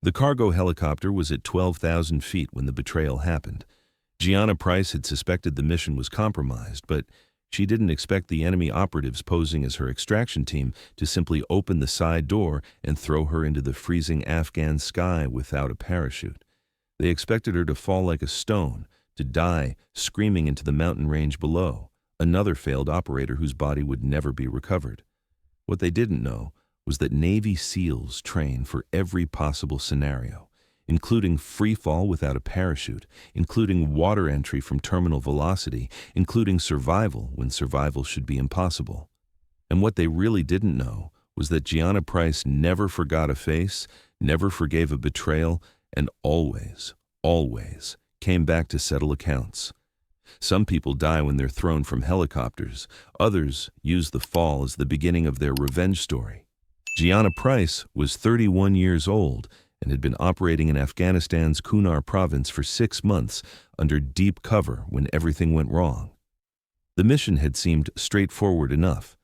The cargo helicopter was at 12,000 feet when the betrayal happened. Gianna Price had suspected the mission was compromised, but she didn't expect the enemy operatives posing as her extraction team to simply open the side door and throw her into the freezing Afghan sky without a parachute. They expected her to fall like a stone, to die screaming into the mountain range below, another failed operator whose body would never be recovered. What they didn't know was that Navy SEALs train for every possible scenario, including free fall without a parachute, including water entry from terminal velocity, including survival when survival should be impossible. And what they really didn't know was that Gianna Price never forgot a face, never forgave a betrayal, and always came back to settle accounts. Some people die when they're thrown from helicopters. Others use the fall as the beginning of their revenge story. Gianna Price was 31 years old and had been operating in Afghanistan's Kunar province for 6 months under deep cover when everything went wrong. The mission had seemed straightforward enough.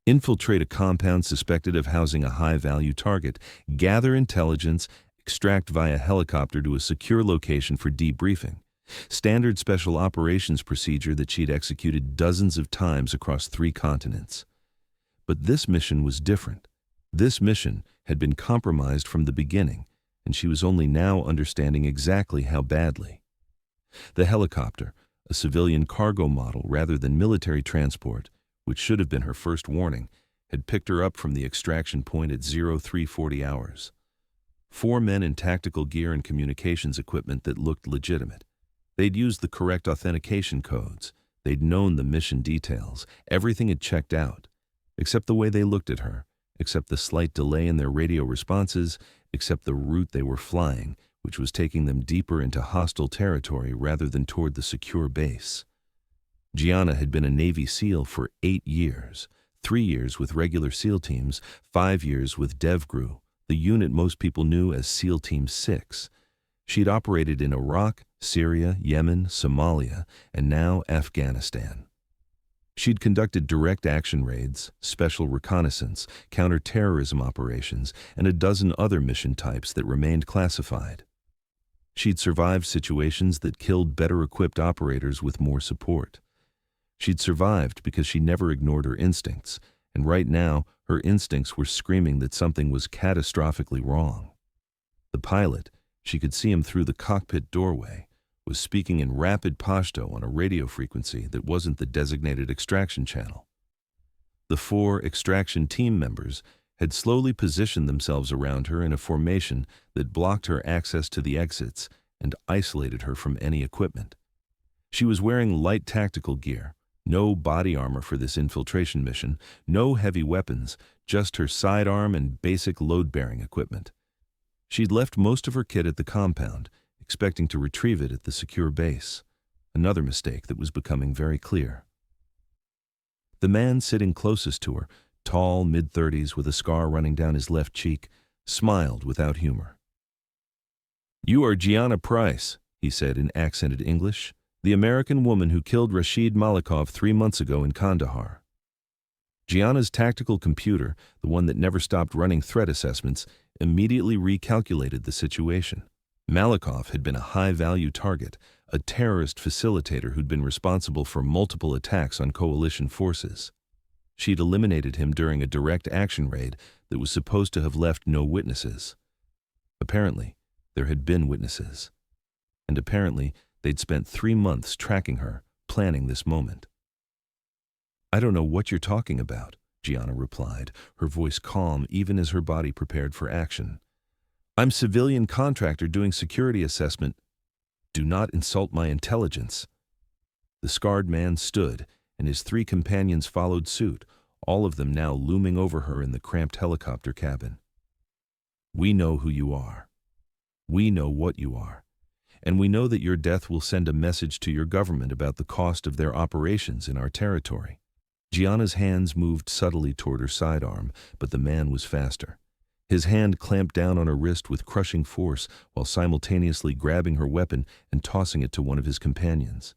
Infiltrate a compound suspected of housing a high-value target, gather intelligence, extract via helicopter to a secure location for debriefing. Standard special operations procedure that she'd executed dozens of times across 3 continents. But this mission was different. This mission had been compromised from the beginning, and she was only now understanding exactly how badly. The helicopter, a civilian cargo model rather than military transport, which should have been her first warning, had picked her up from the extraction point at 0340 hours. 4 men in tactical gear and communications equipment that looked legitimate. They'd used the correct authentication codes. They'd known the mission details. Everything had checked out, except the way they looked at her, except the slight delay in their radio responses, except the route they were flying, which was taking them deeper into hostile territory rather than toward the secure base. Gianna had been a Navy SEAL for 8 years, 3 years with regular SEAL teams, 5 years with DevGru, the unit most people knew as SEAL Team 6. She'd operated in Iraq, Syria, Yemen, Somalia, and now Afghanistan. She'd conducted direct action raids, special reconnaissance, counter-terrorism operations, and a dozen other mission types that remained classified. She'd survived situations that killed better-equipped operators with more support. She'd survived because she never ignored her instincts, and right now, her instincts were screaming that something was catastrophically wrong. The pilot, she could see him through the cockpit doorway, was speaking in rapid Pashto on a radio frequency that wasn't the designated extraction channel. The 4 extraction team members had slowly positioned themselves around her in a formation that blocked her access to the exits and isolated her from any equipment. She was wearing light tactical gear, no body armor for this infiltration mission, no heavy weapons, just her sidearm and basic load-bearing equipment. She'd left most of her kit at the compound, expecting to retrieve it at the secure base, another mistake that was becoming very clear. The man sitting closest to her, tall, mid-30s with a scar running down his left cheek, smiled without humor. "You are Gianna Price," he said in accented English, "the American woman who killed Rashid Malikov 3 months ago in Kandahar." Gianna's tactical computer, the one that never stopped running threat assessments, immediately recalculated the situation. Malikov had been a high-value target, a terrorist facilitator who'd been responsible for multiple attacks on coalition forces. She'd eliminated him during a direct action raid that was supposed to have left no witnesses. Apparently, there had been witnesses. And apparently, they'd spent 3 months tracking her, planning this moment. "I don't know what you're talking about," Gianna replied, her voice calm even as her body prepared for action. "I'm civilian contractor doing security assessment. Do not insult my intelligence." The scarred man stood, and his 3 companions followed suit, all of them now looming over her in the cramped helicopter cabin. "We know who you are. We know what you are. And we know that your death will send a message to your government about the cost of their operations in our territory." Gianna's hands moved subtly toward her sidearm, but the man was faster. His hand clamped down on her wrist with crushing force while simultaneously grabbing her weapon and tossing it to one of his companions.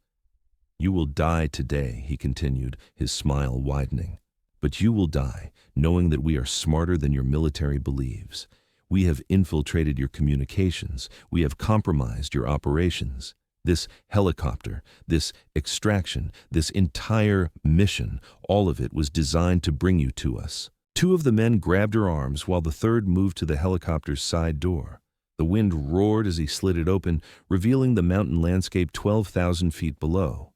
"You will die today," he continued, his smile widening. "But you will die knowing that we are smarter than your military believes. We have infiltrated your communications. We have compromised your operations. This helicopter, this extraction, this entire mission, all of it was designed to bring you to us." Two of the men grabbed her arms while the third moved to the helicopter's side door. The wind roared as he slid it open, revealing the mountain landscape 12,000 feet below.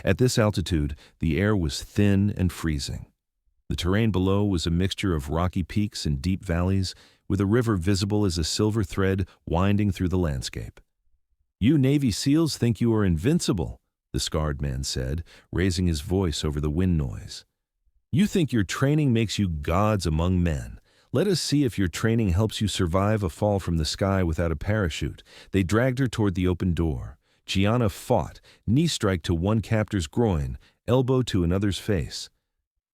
At this altitude, the air was thin and freezing. The terrain below was a mixture of rocky peaks and deep valleys, with a river visible as a silver thread winding through the landscape. "You Navy SEALs think you are invincible," the scarred man said, raising his voice over the wind noise. "You think your training makes you gods among men. Let us see if your training helps you survive a fall from the sky without a parachute." They dragged her toward the open door. Gianna fought, knee strike to one captor's groin, elbow to another's face.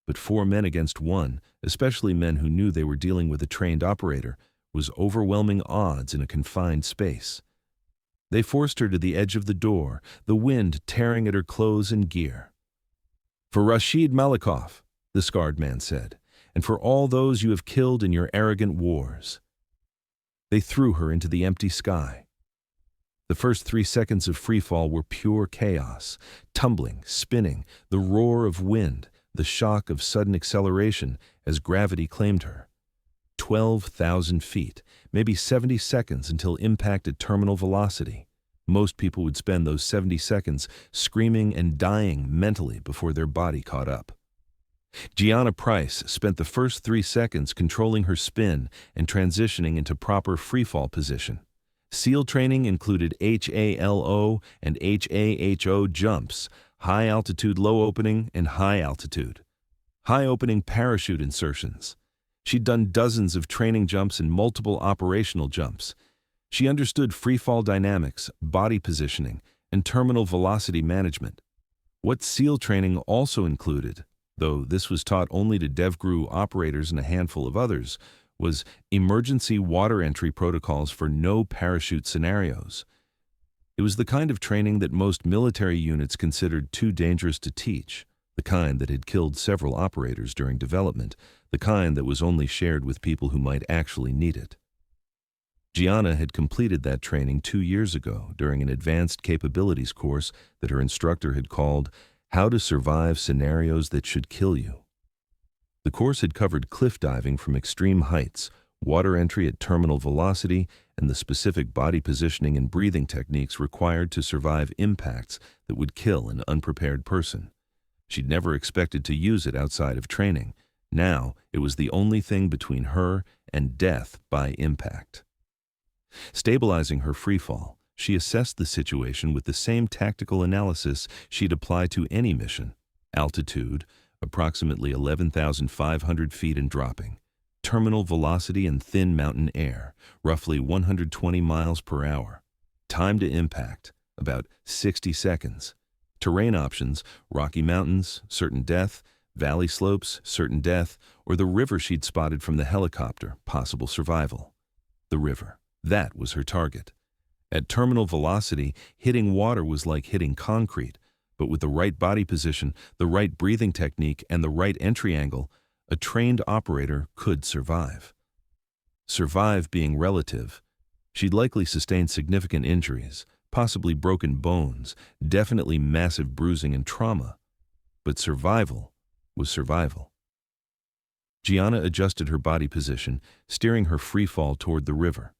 But 4 men against 1, especially men who knew they were dealing with a trained operator, was overwhelming odds in a confined space. They forced her to the edge of the door, the wind tearing at her clothes and gear. "For Rashid Malikov," the scarred man said, "and for all those you have killed in your arrogant wars." They threw her into the empty sky. The first 3 seconds of freefall were pure chaos, tumbling, spinning, the roar of wind, the shock of sudden acceleration as gravity claimed her. 12,000 feet, maybe 70 seconds until impact at terminal velocity. Most people would spend those 70 seconds screaming and dying mentally before their body caught up. Gianna Price spent the first 3 seconds controlling her spin and transitioning into proper freefall position. SEAL training included HALO and HAHO jumps, high altitude low opening and high altitude. High opening parachute insertions. She'd done dozens of training jumps and multiple operational jumps. She understood freefall dynamics, body positioning, and terminal velocity management. What SEAL training also included, though this was taught only to DevGru operators and a handful of others, was emergency water entry protocols for no parachute scenarios. It was the kind of training that most military units considered too dangerous to teach, the kind that had killed several operators during development, the kind that was only shared with people who might actually need it. Gianna had completed that training 2 years ago during an advanced capabilities course that her instructor had called "How to Survive Scenarios That Should Kill You." The course had covered cliff diving from extreme heights, water entry at terminal velocity, and the specific body positioning and breathing techniques required to survive impacts that would kill an unprepared person. She'd never expected to use it outside of training. Now, it was the only thing between her and death by impact. Stabilizing her freefall, she assessed the situation with the same tactical analysis she'd apply to any mission. Altitude, approximately 11,500 feet and dropping. Terminal velocity and thin mountain air, roughly 120 miles per hour. Time to impact, about 60 seconds. Terrain options, Rocky Mountains, certain death, valley slopes, certain death, or the river she'd spotted from the helicopter, possible survival. The river. That was her target. At terminal velocity, hitting water was like hitting concrete, but with the right body position, the right breathing technique, and the right entry angle, a trained operator could survive. Survive being relative. She'd likely sustained significant injuries, possibly broken bones, definitely massive bruising and trauma. But survival was survival. Gianna adjusted her body position, steering her freefall toward the river.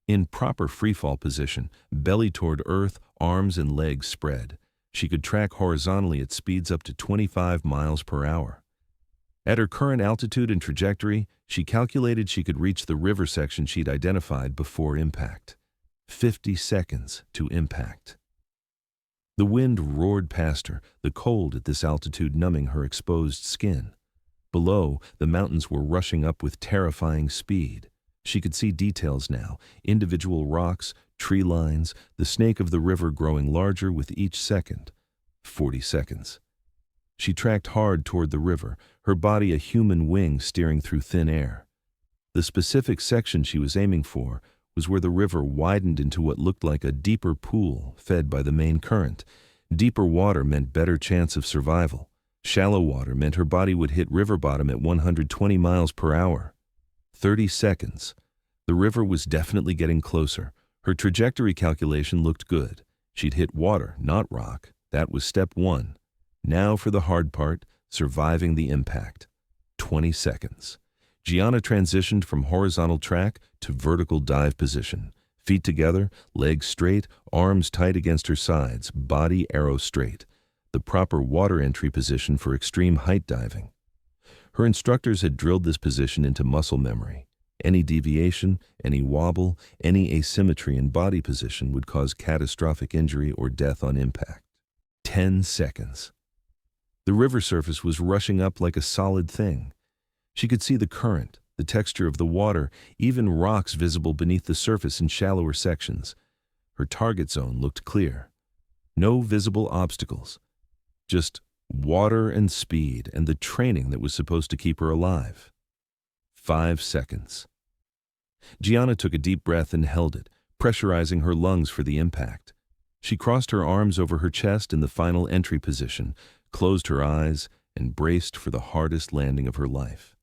In proper freefall position, belly toward earth, arms and legs spread, she could track horizontally at speeds up to 25 miles per hour. At her current altitude and trajectory, she calculated she could reach the river section she'd identified before impact. 50 seconds to impact. The wind roared past her, the cold at this altitude numbing her exposed skin. Below, the mountains were rushing up with terrifying speed. She could see details now, individual rocks, tree lines, the snake of the river growing larger with each second. 40 seconds. She tracked hard toward the river, her body a human wing steering through thin air. The specific section she was aiming for was where the river widened into what looked like a deeper pool fed by the main current. Deeper water meant better chance of survival. Shallow water meant her body would hit river bottom at 120 miles per hour. 30 seconds. The river was definitely getting closer. Her trajectory calculation looked good. She'd hit water, not rock. That was step one. Now for the hard part, surviving the impact. 20 seconds. Gianna transitioned from horizontal track to vertical dive position. Feet together, legs straight, arms tight against her sides, body arrow straight. The proper water entry position for extreme height diving. Her instructors had drilled this position into muscle memory. Any deviation, any wobble, any asymmetry in body position would cause catastrophic injury or death on impact. 10 seconds. The river surface was rushing up like a solid thing. She could see the current, the texture of the water, even rocks visible beneath the surface in shallower sections. Her target zone looked clear. No visible obstacles. Just water and speed and the training that was supposed to keep her alive. 5 seconds. Gianna took a deep breath and held it, pressurizing her lungs for the impact. She crossed her arms over her chest in the final entry position, closed her eyes, and braced for the hardest landing of her life.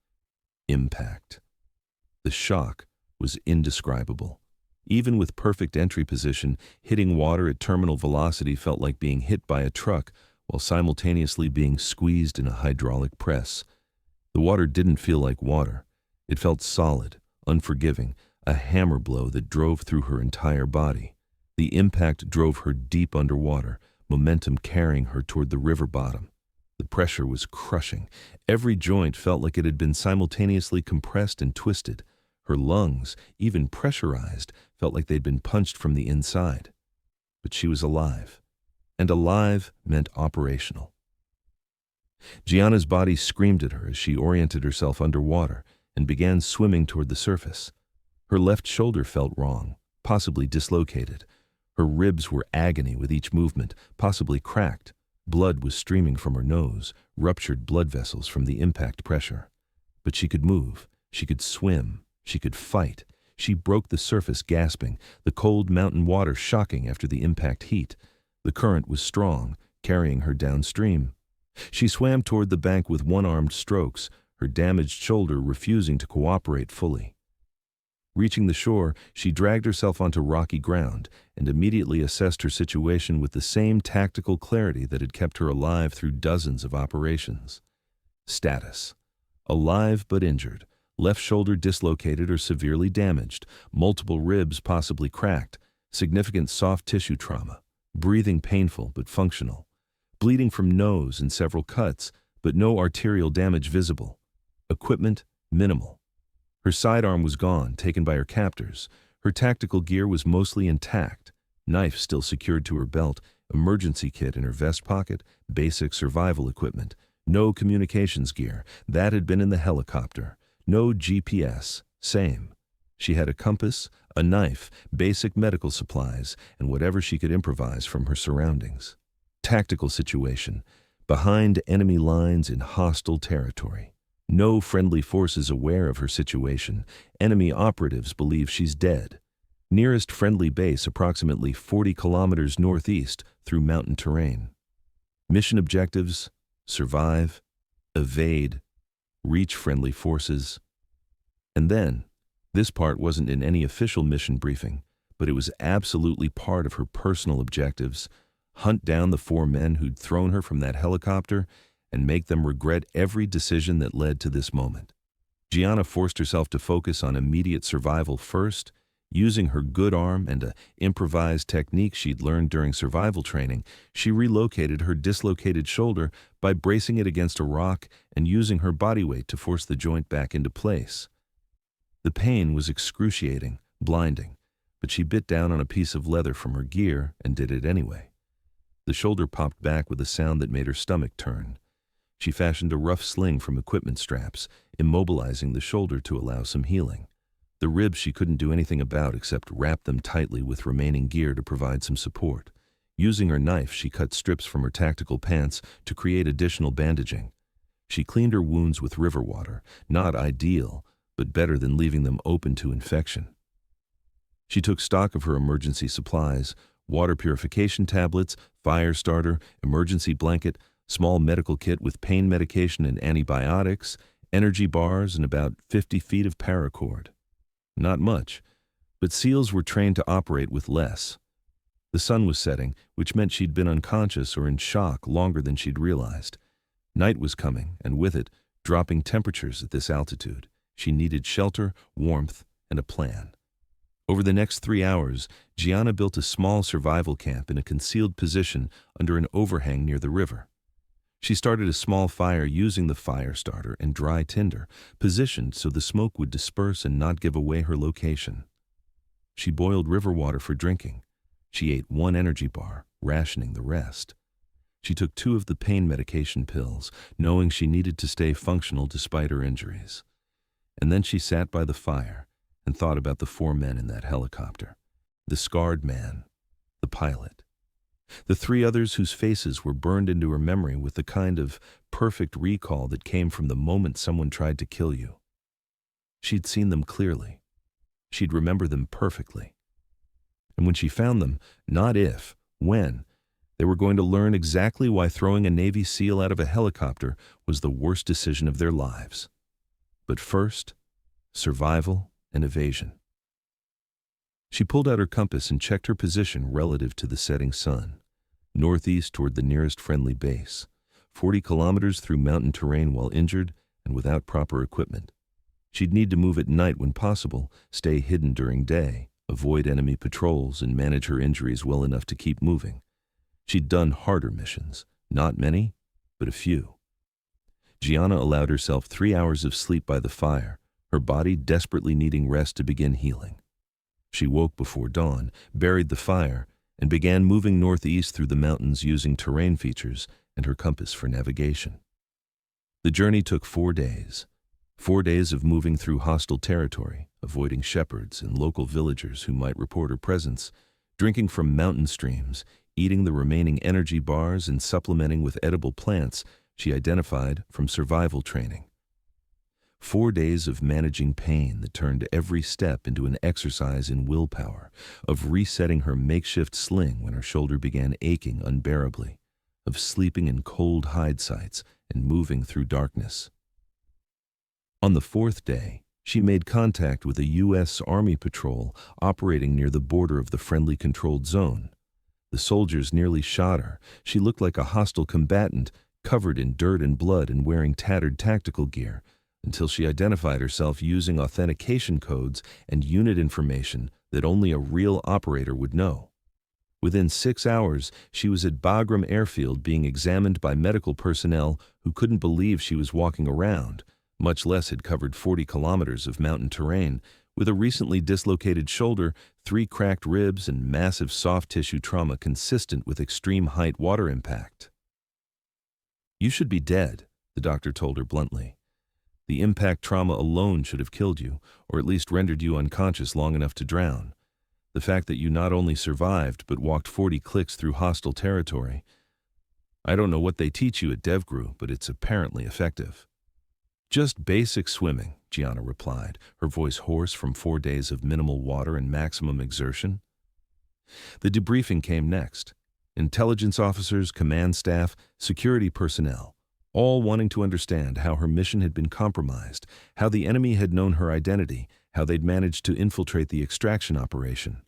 Impact. The shock was indescribable. Even with perfect entry position, hitting water at terminal velocity felt like being hit by a truck while simultaneously being squeezed in a hydraulic press. The water didn't feel like water. It felt solid, unforgiving, a hammer blow that drove through her entire body. The impact drove her deep underwater, momentum carrying her toward the river bottom. The pressure was crushing. Every joint felt like it had been simultaneously compressed and twisted. Her lungs, even pressurized, felt like they'd been punched from the inside. But she was alive. And alive meant operational. Gianna's body screamed at her as she oriented herself underwater and began swimming toward the surface. Her left shoulder felt wrong, possibly dislocated. Her ribs were agony with each movement, possibly cracked. Blood was streaming from her nose, ruptured blood vessels from the impact pressure. But she could move, she could swim, she could fight. She broke the surface gasping, the cold mountain water shocking after the impact heat. The current was strong, carrying her downstream. She swam toward the bank with one-armed strokes, her damaged shoulder refusing to cooperate fully. Reaching the shore, she dragged herself onto rocky ground and immediately assessed her situation with the same tactical clarity that had kept her alive through dozens of operations. Status: alive but injured, left shoulder dislocated or severely damaged, multiple ribs possibly cracked, significant soft tissue trauma, breathing painful but functional, bleeding from nose and several cuts, but no arterial damage visible, equipment minimal. Her sidearm was gone, taken by her captors. Her tactical gear was mostly intact, knife still secured to her belt, emergency kit in her vest pocket, basic survival equipment. No communications gear, that had been in the helicopter. No GPS, same. She had a compass, a knife, basic medical supplies, and whatever she could improvise from her surroundings. Tactical situation: behind enemy lines in hostile territory. No friendly forces aware of her situation. Enemy operatives believe she's dead. Nearest friendly base approximately 40 kilometers northeast through mountain terrain. Mission objectives: survive, evade, reach friendly forces. And then, this part wasn't in any official mission briefing, but it was absolutely part of her personal objectives: hunt down the 4 men who'd thrown her from that helicopter and make them regret every decision that led to this moment. Gianna forced herself to focus on immediate survival first. Using her good arm and an improvised technique she'd learned during survival training, she relocated her dislocated shoulder by bracing it against a rock and using her body weight to force the joint back into place. The pain was excruciating, blinding, but she bit down on a piece of leather from her gear and did it anyway. The shoulder popped back with a sound that made her stomach turn. She fashioned a rough sling from equipment straps, immobilizing the shoulder to allow some healing. The ribs she couldn't do anything about except wrap them tightly with remaining gear to provide some support. Using her knife, she cut strips from her tactical pants to create additional bandaging. She cleaned her wounds with river water, not ideal, but better than leaving them open to infection. She took stock of her emergency supplies: water purification tablets, fire starter, emergency blanket, small medical kit with pain medication and antibiotics, energy bars, and about 50 feet of paracord. Not much, but SEALs were trained to operate with less. The sun was setting, which meant she'd been unconscious or in shock longer than she'd realized. Night was coming, and with it, dropping temperatures at this altitude. She needed shelter, warmth, and a plan. Over the next 3 hours, Gianna built a small survival camp in a concealed position under an overhang near the river. She started a small fire using the fire starter and dry tinder, positioned so the smoke would disperse and not give away her location. She boiled river water for drinking. She ate 1 energy bar, rationing the rest. She took 2 of the pain medication pills, knowing she needed to stay functional despite her injuries. And then she sat by the fire and thought about the 4 men in that helicopter. The scarred man, the pilot, the 3 others whose faces were burned into her memory with the kind of perfect recall that came from the moment someone tried to kill you. She'd seen them clearly. She'd remember them perfectly. And when she found them, not if, when, they were going to learn exactly why throwing a Navy SEAL out of a helicopter was the worst decision of their lives. But first, survival and evasion. She pulled out her compass and checked her position relative to the setting sun. Northeast toward the nearest friendly base, 40 kilometers through mountain terrain while injured and without proper equipment. She'd need to move at night when possible, stay hidden during day, avoid enemy patrols, and manage her injuries well enough to keep moving. She'd done harder missions, not many, but a few. Gianna allowed herself 3 hours of sleep by the fire, her body desperately needing rest to begin healing. She woke before dawn, buried the fire, and began moving northeast through the mountains using terrain features and her compass for navigation. The journey took 4 days. 4 days of moving through hostile territory, avoiding shepherds and local villagers who might report her presence, drinking from mountain streams, eating the remaining energy bars and supplementing with edible plants she identified from survival training. 4 days of managing pain that turned every step into an exercise in willpower, of resetting her makeshift sling when her shoulder began aching unbearably, of sleeping in cold hide sites and moving through darkness. On the 4th day, she made contact with a U.S. Army patrol operating near the border of the friendly controlled zone. The soldiers nearly shot her. She looked like a hostile combatant, covered in dirt and blood and wearing tattered tactical gear, until she identified herself using authentication codes and unit information that only a real operator would know. Within 6 hours, she was at Bagram Airfield being examined by medical personnel who couldn't believe she was walking around, much less had covered 40 kilometers of mountain terrain, with a recently dislocated shoulder, 3 cracked ribs, and massive soft tissue trauma consistent with extreme height water impact. "You should be dead," the doctor told her bluntly. "The impact trauma alone should have killed you, or at least rendered you unconscious long enough to drown. The fact that you not only survived but walked 40 clicks through hostile territory. I don't know what they teach you at DevGru, but it's apparently effective." "Just basic swimming," Gianna replied, her voice hoarse from 4 days of minimal water and maximum exertion. The debriefing came next. Intelligence officers, command staff, security personnel, all wanting to understand how her mission had been compromised, how the enemy had known her identity, how they'd managed to infiltrate the extraction operation.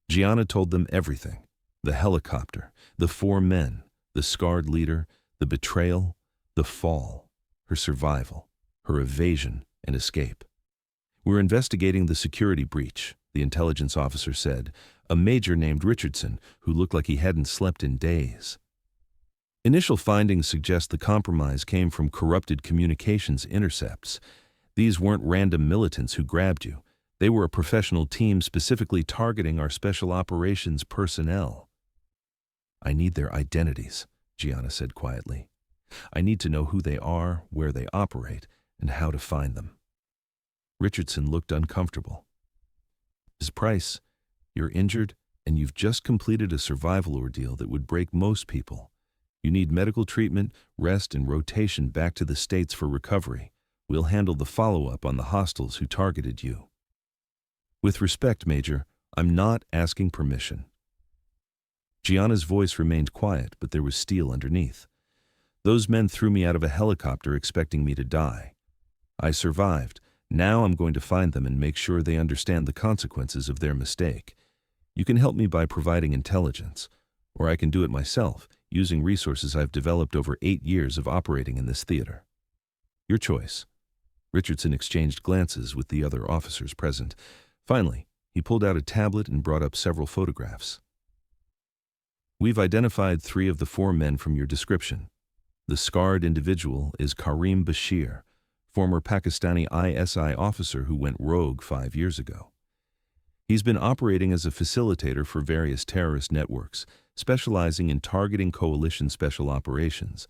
Gianna told them everything: the helicopter, the 4 men, the scarred leader, the betrayal, the fall, her survival, her evasion and escape. "We're investigating the security breach," the intelligence officer said, a major named Richardson who looked like he hadn't slept in days. "Initial findings suggest the compromise came from corrupted communications intercepts. These weren't random militants who grabbed you. They were a professional team specifically targeting our special operations personnel." "I need their identities," Gianna said quietly. "I need to know who they are, where they operate, and how to find them." Richardson looked uncomfortable. "Ms. Price, you're injured, and you've just completed a survival ordeal that would break most people. You need medical treatment, rest, and rotation back to the States for recovery. We'll handle the follow-up on the hostiles who targeted you." "With respect, Major, I'm not asking permission." Gianna's voice remained quiet, but there was steel underneath. "Those men threw me out of a helicopter expecting me to die. I survived. Now I'm going to find them and make sure they understand the consequences of their mistake. You can help me by providing intelligence, or I can do it myself, using resources I've developed over 8 years of operating in this theater. Your choice." Richardson exchanged glances with the other officers present. Finally, he pulled out a tablet and brought up several photographs. "We've identified 3 of the 4 men from your description. The scarred individual is Karim Bashir, former Pakistani ISI officer who went rogue 5 years ago. He's been operating as a facilitator for various terrorist networks, specializing in targeting coalition special operations.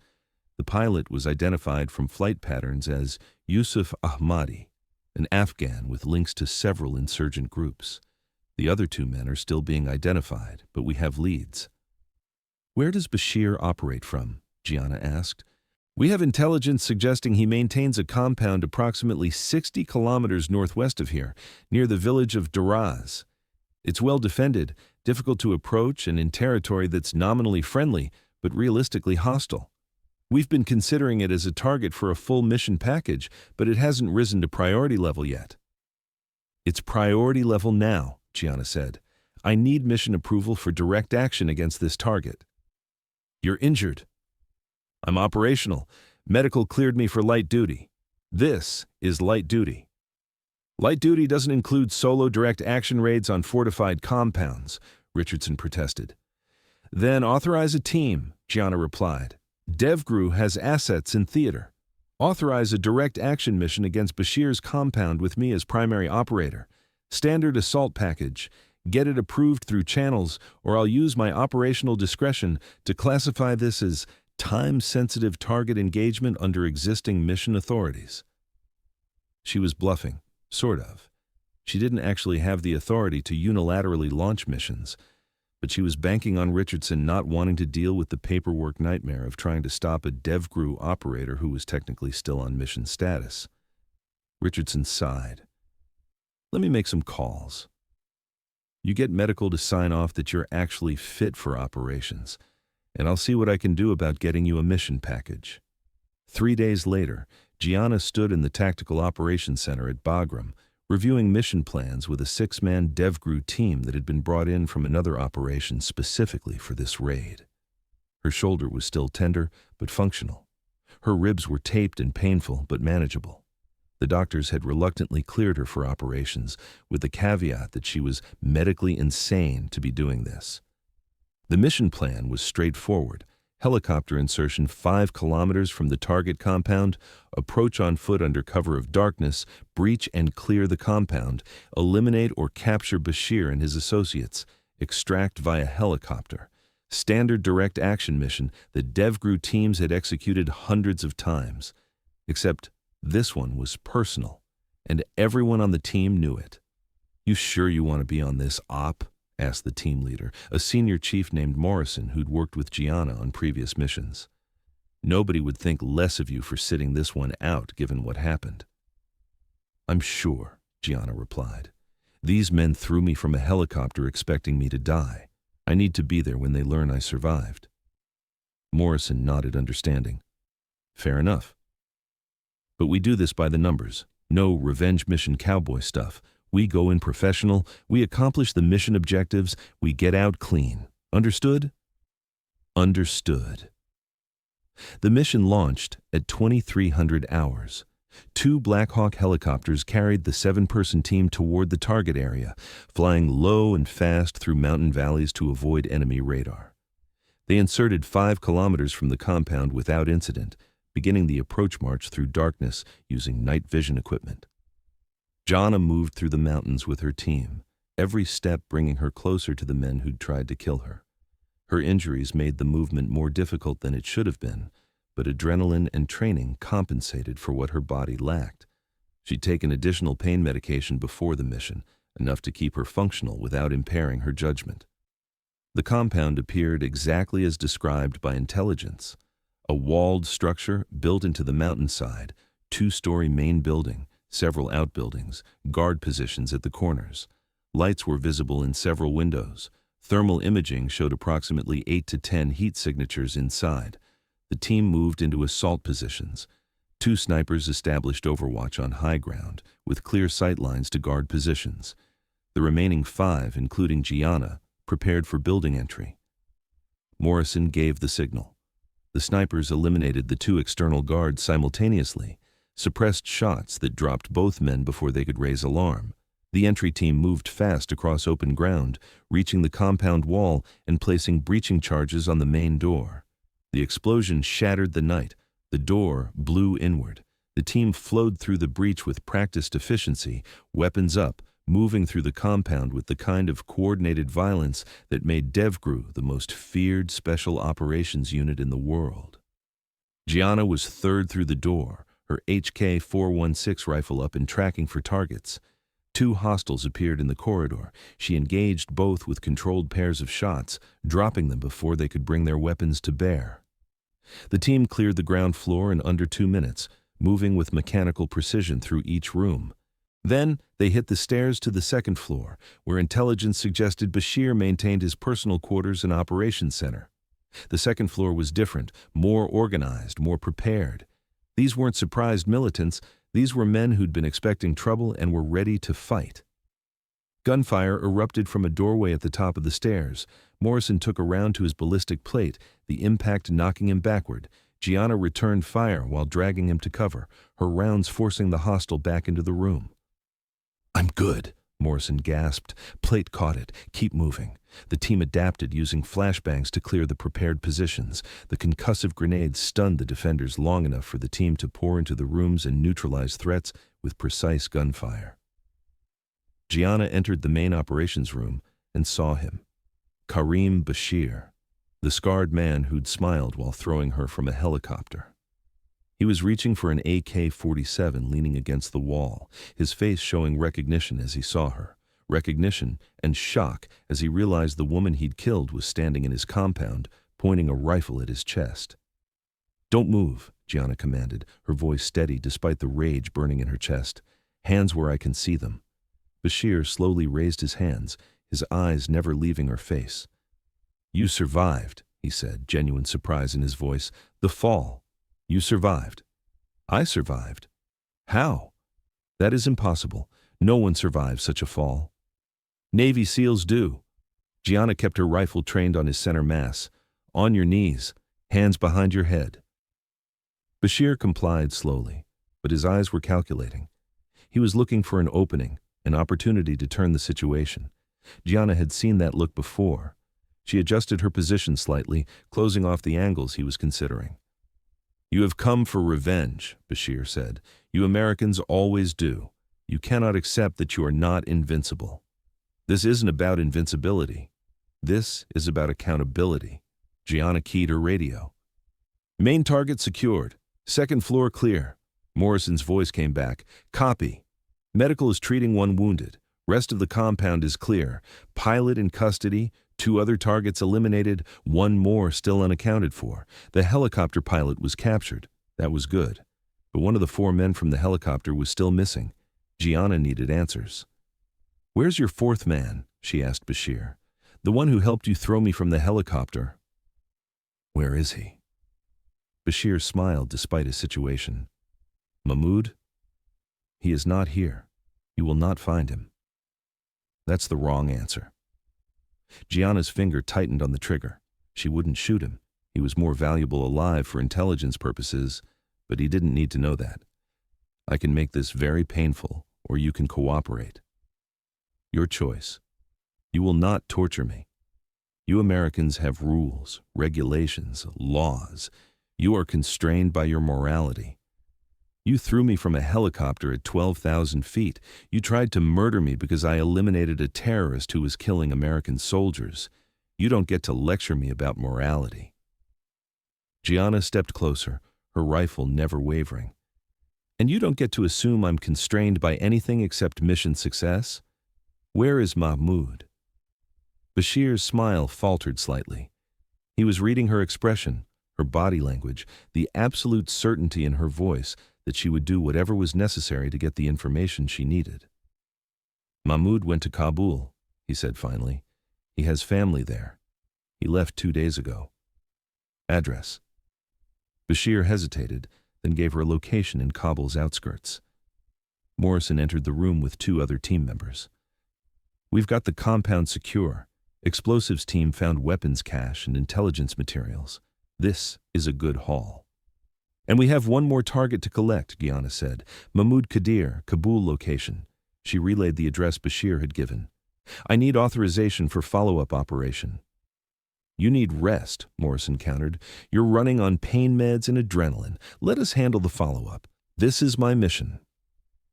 The pilot was identified from flight patterns as Yusuf Ahmadi, an Afghan with links to several insurgent groups. The other 2 men are still being identified, but we have leads." "Where does Bashir operate from?" Gianna asked. "We have intelligence suggesting he maintains a compound approximately 60 kilometers northwest of here, near the village of Daraz. It's well defended, difficult to approach, and in territory that's nominally friendly, but realistically hostile. We've been considering it as a target for a full mission package, but it hasn't risen to priority level yet." "It's priority level now," Gianna said. "I need mission approval for direct action against this target." "You're injured." "I'm operational. Medical cleared me for light duty. This is light duty." "Light duty doesn't include solo direct action raids on fortified compounds," Richardson protested. "Then authorize a team," Gianna replied. "DevGru has assets in theater. Authorize a direct action mission against Bashir's compound with me as primary operator. Standard assault package. Get it approved through channels, or I'll use my operational discretion to classify this as time-sensitive target engagement under existing mission authorities." She was bluffing, sort of. She didn't actually have the authority to unilaterally launch missions, but she was banking on Richardson not wanting to deal with the paperwork nightmare of trying to stop a DevGru operator who was technically still on mission status. Richardson sighed. "Let me make some calls. You get medical to sign off that you're actually fit for operations, and I'll see what I can do about getting you a mission package." 3 days later, Gianna stood in the Tactical Operations Center at Bagram, reviewing mission plans with a 6-man DevGru team that had been brought in from another operation specifically for this raid. Her shoulder was still tender, but functional. Her ribs were taped and painful, but manageable. The doctors had reluctantly cleared her for operations, with the caveat that she was medically insane to be doing this. The mission plan was straightforward. Helicopter insertion 5 kilometers from the target compound, approach on foot under cover of darkness, breach and clear the compound, eliminate or capture Bashir and his associates, extract via helicopter. Standard direct action mission that DevGru teams had executed hundreds of times. Except this one was personal, and everyone on the team knew it. "You sure you want to be on this op?" asked the team leader, a senior chief named Morrison who'd worked with Gianna on previous missions. "Nobody would think less of you for sitting this one out given what happened." "I'm sure," Gianna replied. "These men threw me from a helicopter expecting me to die. I need to be there when they learn I survived." Morrison nodded understanding. "Fair enough. But we do this by the numbers. No revenge mission cowboy stuff. We go in professional, we accomplish the mission objectives, we get out clean. Understood?" "Understood." The mission launched at 2300 hours. 2 Black Hawk helicopters carried the 7-person team toward the target area, flying low and fast through mountain valleys to avoid enemy radar. They inserted 5 kilometers from the compound without incident, beginning the approach march through darkness using night vision equipment. Gianna moved through the mountains with her team, every step bringing her closer to the men who'd tried to kill her. Her injuries made the movement more difficult than it should have been, but adrenaline and training compensated for what her body lacked. She'd taken additional pain medication before the mission, enough to keep her functional without impairing her judgment. The compound appeared exactly as described by intelligence. A walled structure built into the mountainside, 2-story main building, several outbuildings, guard positions at the corners. Lights were visible in several windows. Thermal imaging showed approximately 8 to 10 heat signatures inside. The team moved into assault positions. 2 snipers established overwatch on high ground, with clear sight lines to guard positions. The remaining 5, including Gianna, prepared for building entry. Morrison gave the signal. The snipers eliminated the 2 external guards simultaneously, suppressed shots that dropped both men before they could raise alarm. The entry team moved fast across open ground, reaching the compound wall and placing breaching charges on the main door. The explosion shattered the night. The door blew inward. The team flowed through the breach with practiced efficiency, weapons up, moving through the compound with the kind of coordinated violence that made DevGru the most feared special operations unit in the world. Gianna was 3rd through the door, her HK-416 rifle up and tracking for targets. 2 hostiles appeared in the corridor. She engaged both with controlled pairs of shots, dropping them before they could bring their weapons to bear. The team cleared the ground floor in under 2 minutes, moving with mechanical precision through each room. Then they hit the stairs to the 2nd floor, where intelligence suggested Bashir maintained his personal quarters and operations center. The 2nd floor was different, more organized, more prepared. These weren't surprised militants. These were men who'd been expecting trouble and were ready to fight. Gunfire erupted from a doorway at the top of the stairs. Morrison took a round to his ballistic plate, the impact knocking him backward. Gianna returned fire while dragging him to cover, her rounds forcing the hostile back into the room. "I'm good," Morrison gasped. Plate caught it. "Keep moving." The team adapted, using flashbangs to clear the prepared positions. The concussive grenades stunned the defenders long enough for the team to pour into the rooms and neutralize threats with precise gunfire. Gianna entered the main operations room and saw him. Karim Bashir, the scarred man who'd smiled while throwing her from a helicopter. He was reaching for an AK-47 leaning against the wall, his face showing recognition as he saw her. Recognition and shock as he realized the woman he'd killed was standing in his compound, pointing a rifle at his chest. "Don't move," Gianna commanded, her voice steady despite the rage burning in her chest. "Hands where I can see them." Bashir slowly raised his hands, his eyes never leaving her face. "You survived," he said, genuine surprise in his voice. "The fall. You survived." "I survived." "How?" "That is impossible. No one survives such a fall." "Navy SEALs do." Gianna kept her rifle trained on his center mass. "On your knees, hands behind your head." Bashir complied slowly, but his eyes were calculating. He was looking for an opening, an opportunity to turn the situation. Gianna had seen that look before. She adjusted her position slightly, closing off the angles he was considering. "You have come for revenge," Bashir said. "You Americans always do. You cannot accept that you are not invincible. This isn't about invincibility. This is about accountability." Gianna keyed her radio. "Main target secured. 2nd floor clear." Morrison's voice came back. "Copy. Medical is treating 1 wounded. Rest of the compound is clear. Pilot in custody. 2 other targets eliminated. 1 more still unaccounted for. The helicopter pilot was captured. That was good. But one of the 4 men from the helicopter was still missing. Gianna needed answers. "Where's your 4th man?" she asked Bashir. "The one who helped you throw me from the helicopter." "Where is he?" Bashir smiled despite his situation. "Mahmoud? He is not here. You will not find him." "That's the wrong answer." Gianna's finger tightened on the trigger. She wouldn't shoot him. He was more valuable alive for intelligence purposes, but he didn't need to know that. "I can make this very painful, or you can cooperate. Your choice. You will not torture me. You Americans have rules, regulations, laws. You are constrained by your morality. You threw me from a helicopter at 12,000 feet. You tried to murder me because I eliminated a terrorist who was killing American soldiers. You don't get to lecture me about morality." Gianna stepped closer, her rifle never wavering. "And you don't get to assume I'm constrained by anything except mission success? Where is Mahmoud?" Bashir's smile faltered slightly. He was reading her expression, her body language, the absolute certainty in her voice that she would do whatever was necessary to get the information she needed. "Mahmoud went to Kabul," he said finally. "He has family there. He left 2 days ago." "Address?" Bashir hesitated, then gave her a location in Kabul's outskirts. Morrison entered the room with 2 other team members. "We've got the compound secure. Explosives team found weapons cache and intelligence materials. This is a good haul." "And we have one more target to collect," Gianna said. "Mahmoud Kadir, Kabul location." She relayed the address Bashir had given. "I need authorization for follow-up operation." "You need rest," Morrison countered. "You're running on pain meds and adrenaline. Let us handle the follow-up. This is my mission."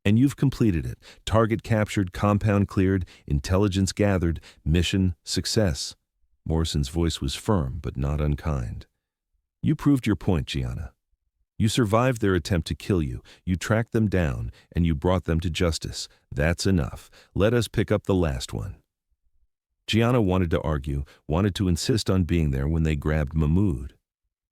"And you've completed it. Target captured, compound cleared, intelligence gathered, mission success." Morrison's voice was firm but not unkind. "You proved your point, Gianna. You survived their attempt to kill you, you tracked them down, and you brought them to justice. That's enough. Let us pick up the last one." Gianna wanted to argue, wanted to insist on being there when they grabbed Mahmoud.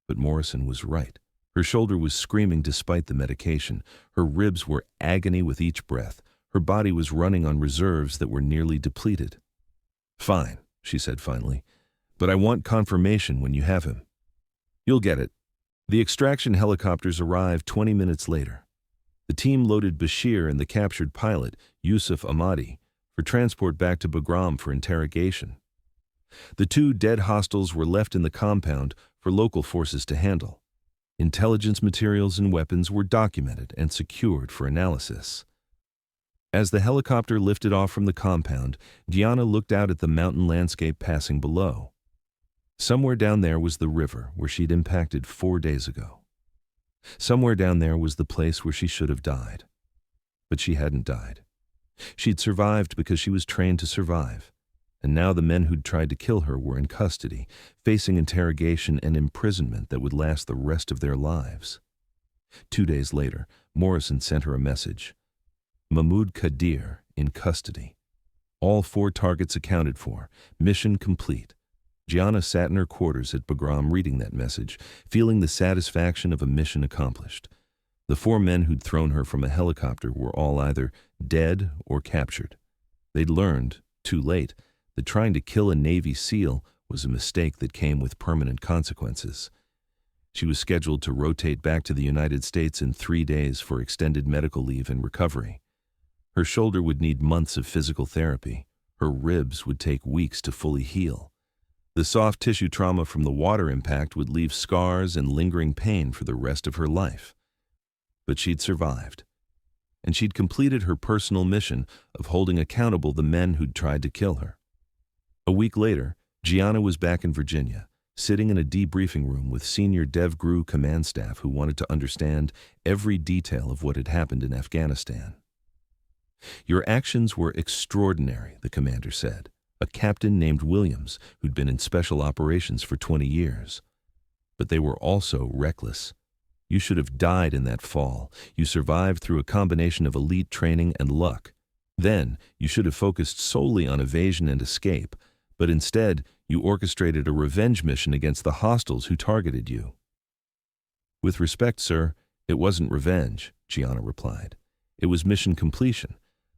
But Morrison was right. Her shoulder was screaming despite the medication. Her ribs were agony with each breath. Her body was running on reserves that were nearly depleted. "Fine," she said finally, "but I want confirmation when you have him." "You'll get it." The extraction helicopters arrived 20 minutes later. The team loaded Bashir and the captured pilot, Yusuf Ahmadi, for transport back to Bagram for interrogation. The 2 dead hostiles were left in the compound for local forces to handle. Intelligence materials and weapons were documented and secured for analysis. As the helicopter lifted off from the compound, Gianna looked out at the mountain landscape passing below. Somewhere down there was the river where she'd impacted 4 days ago. Somewhere down there was the place where she should have died. But she hadn't died. She'd survived because she was trained to survive. And now the men who'd tried to kill her were in custody, facing interrogation and imprisonment that would last the rest of their lives. 2 days later, Morrison sent her a message. "Mahmoud Kadir in custody. All 4 targets accounted for. Mission complete." Gianna sat in her quarters at Bagram reading that message, feeling the satisfaction of a mission accomplished. The 4 men who'd thrown her from a helicopter were all either dead or captured. They'd learned, too late, that trying to kill a Navy SEAL was a mistake that came with permanent consequences. She was scheduled to rotate back to the United States in 3 days for extended medical leave and recovery. Her shoulder would need months of physical therapy. Her ribs would take weeks to fully heal. The soft tissue trauma from the water impact would leave scars and lingering pain for the rest of her life. But she'd survived. And she'd completed her personal mission of holding accountable the men who'd tried to kill her. A week later, Gianna was back in Virginia, sitting in a debriefing room with senior DevGru command staff who wanted to understand every detail of what had happened in Afghanistan. "Your actions were extraordinary," the commander said, a captain named Williams who'd been in special operations for 20 years. "But they were also reckless. You should have died in that fall. You survived through a combination of elite training and luck. Then, you should have focused solely on evasion and escape, but instead, you orchestrated a revenge mission against the hostiles who targeted you." "With respect, sir, it wasn't revenge," Gianna replied. "It was mission completion.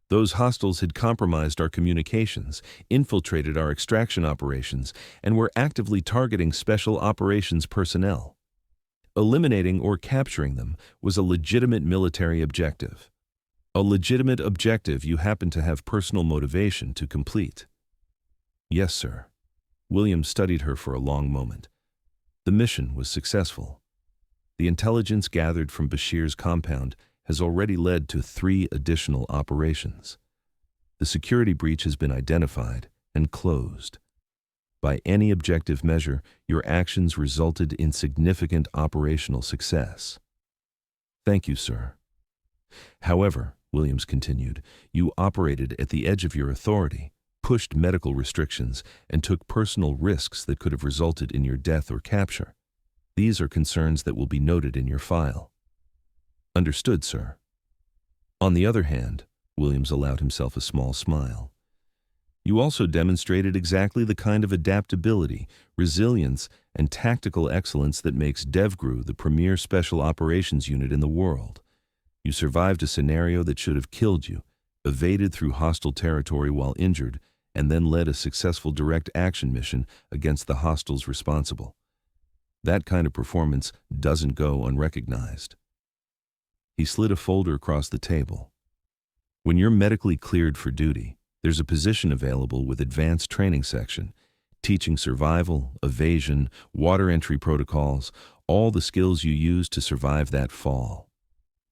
Those hostiles had compromised our communications, infiltrated our extraction operations, and were actively targeting special operations personnel. Eliminating or capturing them was a legitimate military objective. A legitimate objective you happen to have personal motivation to complete." "Yes, sir." Williams studied her for a long moment. "The mission was successful. The intelligence gathered from Bashir's compound has already led to 3 additional operations. The security breach has been identified and closed. By any objective measure, your actions resulted in significant operational success." "Thank you, sir." "However," Williams continued, "you operated at the edge of your authority, pushed medical restrictions, and took personal risks that could have resulted in your death or capture. These are concerns that will be noted in your file." "Understood, sir." "On the other hand," Williams allowed himself a small smile, "you also demonstrated exactly the kind of adaptability, resilience, and tactical excellence that makes DevGru the premier special operations unit in the world. You survived a scenario that should have killed you, evaded through hostile territory while injured, and then led a successful direct action mission against the hostiles responsible. That kind of performance doesn't go unrecognized." He slid a folder across the table. When you're medically cleared for duty, there's a position available with advanced training section, teaching survival, evasion, water entry protocols, all the skills you use to survive that fall.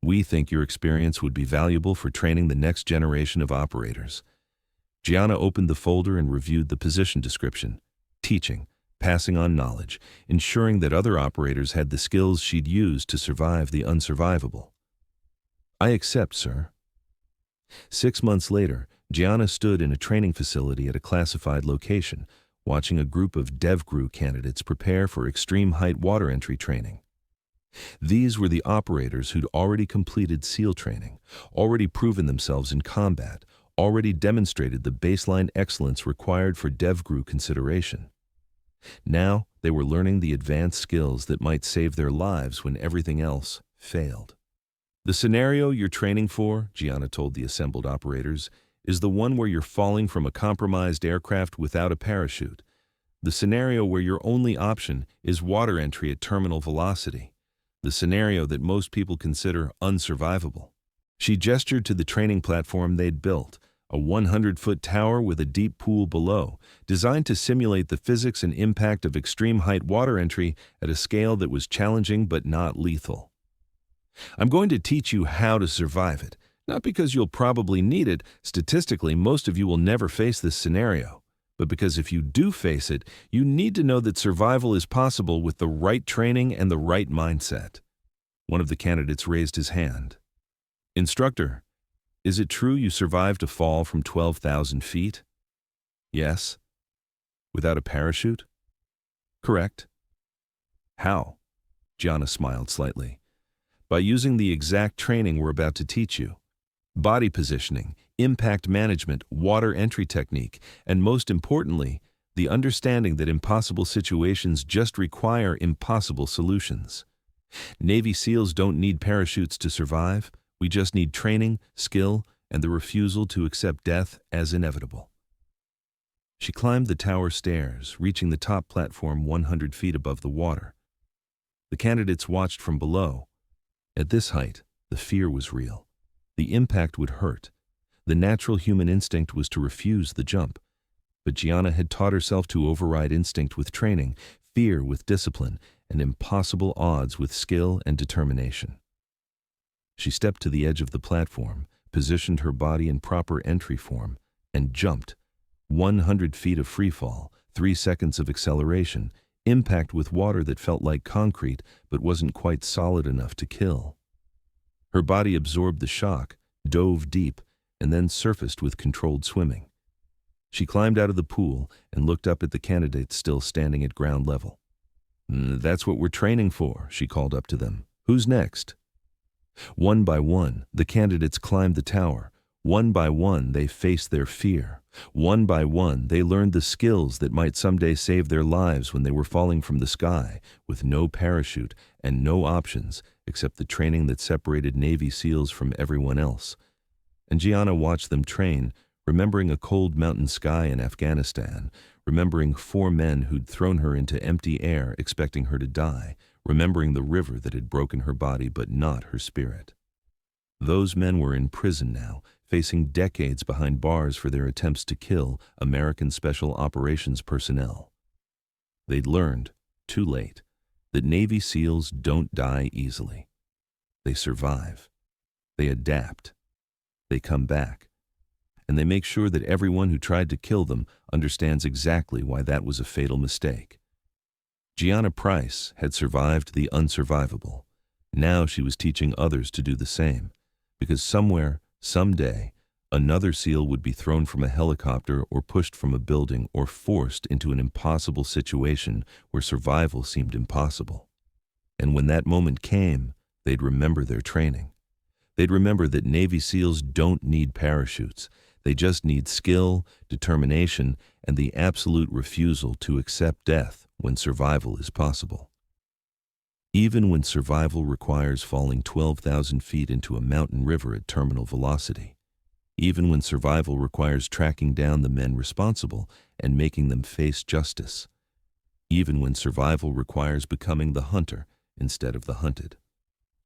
We think your experience would be valuable for training the next generation of operators. Gianna opened the folder and reviewed the position description. Teaching, passing on knowledge, ensuring that other operators had the skills she'd use to survive the unsurvivable. I accept, sir. 6 months later, Gianna stood in a training facility at a classified location, watching a group of DevGru candidates prepare for extreme height water entry training. These were the operators who'd already completed SEAL training, already proven themselves in combat, already demonstrated the baseline excellence required for DevGru consideration. Now they were learning the advanced skills that might save their lives when everything else failed. The scenario you're training for, Gianna told the assembled operators, is the one where you're falling from a compromised aircraft without a parachute. The scenario where your only option is water entry at terminal velocity. The scenario that most people consider unsurvivable. She gestured to the training platform they'd built, a 100-foot tower with a deep pool below, designed to simulate the physics and impact of extreme height water entry at a scale that was challenging but not lethal. I'm going to teach you how to survive it, not because you'll probably need it. Statistically, most of you will never face this scenario, but because if you do face it, you need to know that survival is possible with the right training and the right mindset. One of the candidates raised his hand. Instructor, is it true you survived a fall from 12,000 feet? Yes. Without a parachute? Correct. How? Gianna smiled slightly. By using the exact training we're about to teach you. Body positioning, impact management, water entry technique, and most importantly, the understanding that impossible situations just require impossible solutions. Navy SEALs don't need parachutes to survive. We just need training, skill, and the refusal to accept death as inevitable. She climbed the tower stairs, reaching the top platform 100 feet above the water. The candidates watched from below. At this height, the fear was real. The impact would hurt. The natural human instinct was to refuse the jump. But Gianna had taught herself to override instinct with training, fear with discipline, and impossible odds with skill and determination. She stepped to the edge of the platform, positioned her body in proper entry form, and jumped. 100 feet of freefall, 3 seconds of acceleration, impact with water that felt like concrete but wasn't quite solid enough to kill. Her body absorbed the shock, dove deep, and then surfaced with controlled swimming. She climbed out of the pool and looked up at the candidates still standing at ground level. That's what we're training for, she called up to them. Who's next? One by one, the candidates climbed the tower. One by one, they faced their fear. One by one, they learned the skills that might someday save their lives when they were falling from the sky, with no parachute and no options except the training that separated Navy SEALs from everyone else. And Gianna watched them train, remembering a cold mountain sky in Afghanistan, remembering 4 men who'd thrown her into empty air expecting her to die, remembering the river that had broken her body but not her spirit. Those men were in prison now, facing decades behind bars for their attempts to kill American Special Operations personnel. They'd learned, too late, that Navy SEALs don't die easily. They survive. They adapt. They come back. And they make sure that everyone who tried to kill them understands exactly why that was a fatal mistake. Gianna Price had survived the unsurvivable. Now she was teaching others to do the same, because somewhere, someday, another SEAL would be thrown from a helicopter or pushed from a building or forced into an impossible situation where survival seemed impossible. And when that moment came, they'd remember their training. They'd remember that Navy SEALs don't need parachutes. They just need skill, determination, and the absolute refusal to accept death when survival is possible. Even when survival requires falling 12,000 feet into a mountain river at terminal velocity. Even when survival requires tracking down the men responsible and making them face justice. Even when survival requires becoming the hunter instead of the hunted.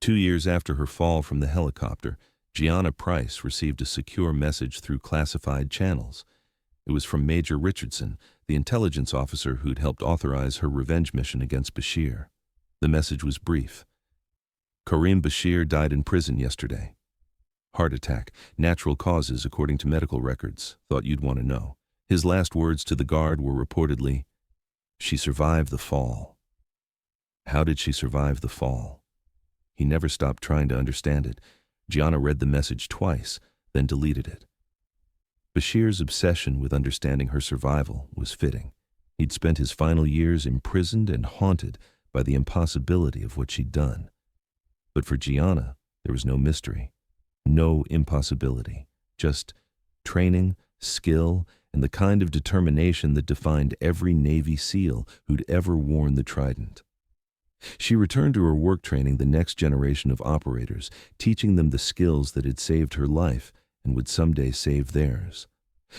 2 years after her fall from the helicopter, Gianna Price received a secure message through classified channels. It was from Major Richardson, the intelligence officer who'd helped authorize her revenge mission against Bashir. The message was brief. Karim Bashir died in prison yesterday. Heart attack, natural causes according to medical records. Thought you'd want to know. His last words to the guard were reportedly, "She survived the fall." How did she survive the fall? He never stopped trying to understand it. Gianna read the message twice, then deleted it. Bashir's obsession with understanding her survival was fitting. He'd spent his final years imprisoned and haunted by the impossibility of what she'd done. But for Gianna, there was no mystery, no impossibility, just training, skill, and the kind of determination that defined every Navy SEAL who'd ever worn the trident. She returned to her work training the next generation of operators, teaching them the skills that had saved her life and would someday save theirs.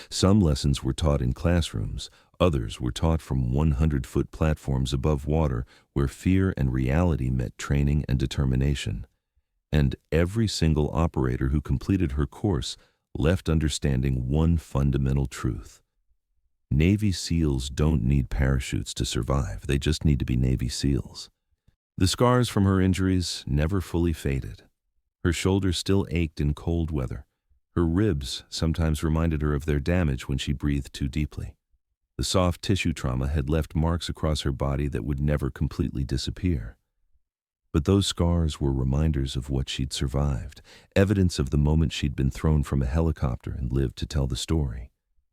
Some lessons were taught in classrooms, others were taught from 100-foot platforms above water where fear and reality met training and determination. And every single operator who completed her course left understanding one fundamental truth. Navy SEALs don't need parachutes to survive, they just need to be Navy SEALs. The scars from her injuries never fully faded. Her shoulder still ached in cold weather. Her ribs sometimes reminded her of their damage when she breathed too deeply. The soft tissue trauma had left marks across her body that would never completely disappear. But those scars were reminders of what she'd survived, evidence of the moment she'd been thrown from a helicopter and lived to tell the story.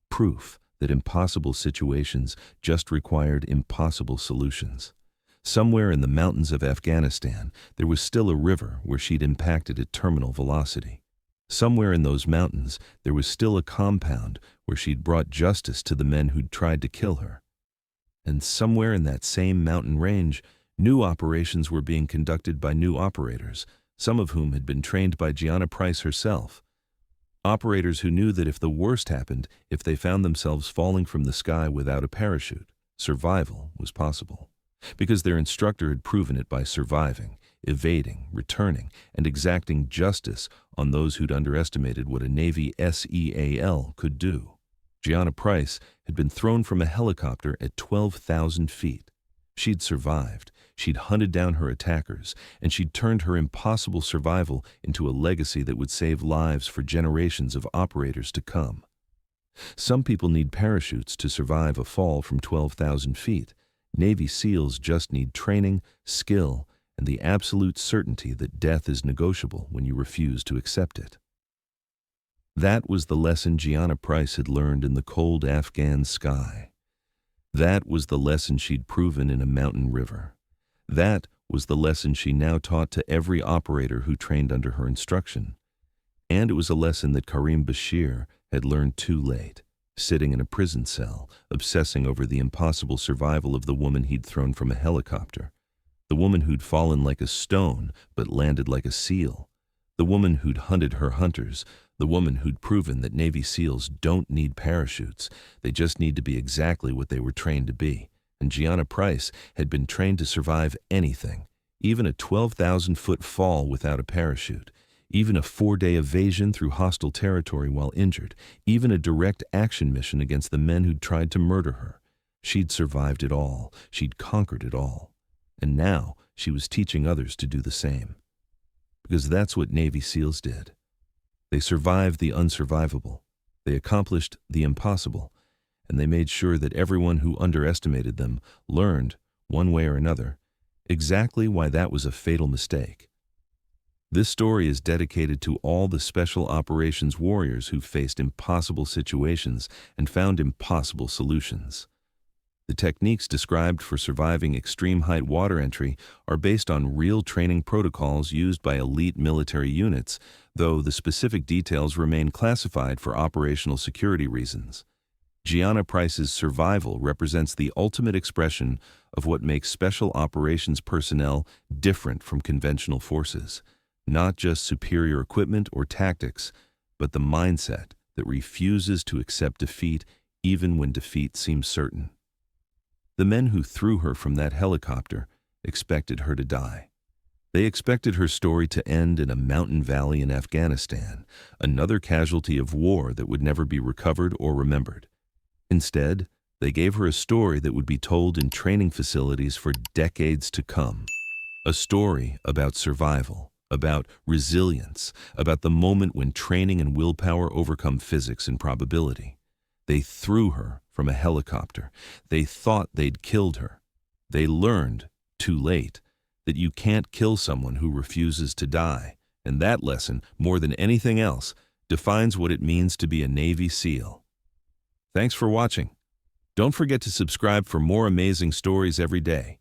Proof that impossible situations just required impossible solutions. Somewhere in the mountains of Afghanistan, there was still a river where she'd impacted at terminal velocity. Somewhere in those mountains, there was still a compound where she'd brought justice to the men who'd tried to kill her. And somewhere in that same mountain range, new operations were being conducted by new operators, some of whom had been trained by Gianna Price herself. Operators who knew that if the worst happened, if they found themselves falling from the sky without a parachute, survival was possible. Because their instructor had proven it by surviving, evading, returning, and exacting justice on those who'd underestimated what a Navy SEAL could do. Gianna Price had been thrown from a helicopter at 12,000 feet. She'd survived, she'd hunted down her attackers, and she'd turned her impossible survival into a legacy that would save lives for generations of operators to come. Some people need parachutes to survive a fall from 12,000 feet. Navy SEALs just need training, skill, and the absolute certainty that death is negotiable when you refuse to accept it. That was the lesson Gianna Price had learned in the cold Afghan sky. That was the lesson she'd proven in a mountain river. That was the lesson she now taught to every operator who trained under her instruction. And it was a lesson that Karim Bashir had learned too late, sitting in a prison cell, obsessing over the impossible survival of the woman he'd thrown from a helicopter, the woman who'd fallen like a stone but landed like a SEAL, the woman who'd hunted her hunters, the woman who'd proven that Navy SEALs don't need parachutes, they just need to be exactly what they were trained to be. And Gianna Price had been trained to survive anything, even a 12,000-foot fall without a parachute, even a 4-day evasion through hostile territory while injured, even a direct action mission against the men who'd tried to murder her. She'd survived it all. She'd conquered it all. And now she was teaching others to do the same. Because that's what Navy SEALs did. They survived the unsurvivable. They accomplished the impossible. And they made sure that everyone who underestimated them learned, one way or another, exactly why that was a fatal mistake. This story is dedicated to all the special operations warriors who faced impossible situations and found impossible solutions. The techniques described for surviving extreme height water entry are based on real training protocols used by elite military units, though the specific details remain classified for operational security reasons. Gianna Price's survival represents the ultimate expression of what makes special operations personnel different from conventional forces. Not just superior equipment or tactics, but the mindset that refuses to accept defeat even when defeat seems certain. The men who threw her from that helicopter expected her to die. They expected her story to end in a mountain valley in Afghanistan, another casualty of war that would never be recovered or remembered. Instead, they gave her a story that would be told in training facilities for decades to come. A story about survival, about resilience, about the moment when training and willpower overcome physics and probability. They threw her from a helicopter. They thought they'd killed her. They learned, too late, that you can't kill someone who refuses to die, and that lesson, more than anything else, defines what it means to be a Navy SEAL. Thanks for watching. Don't forget to subscribe for more amazing stories every day.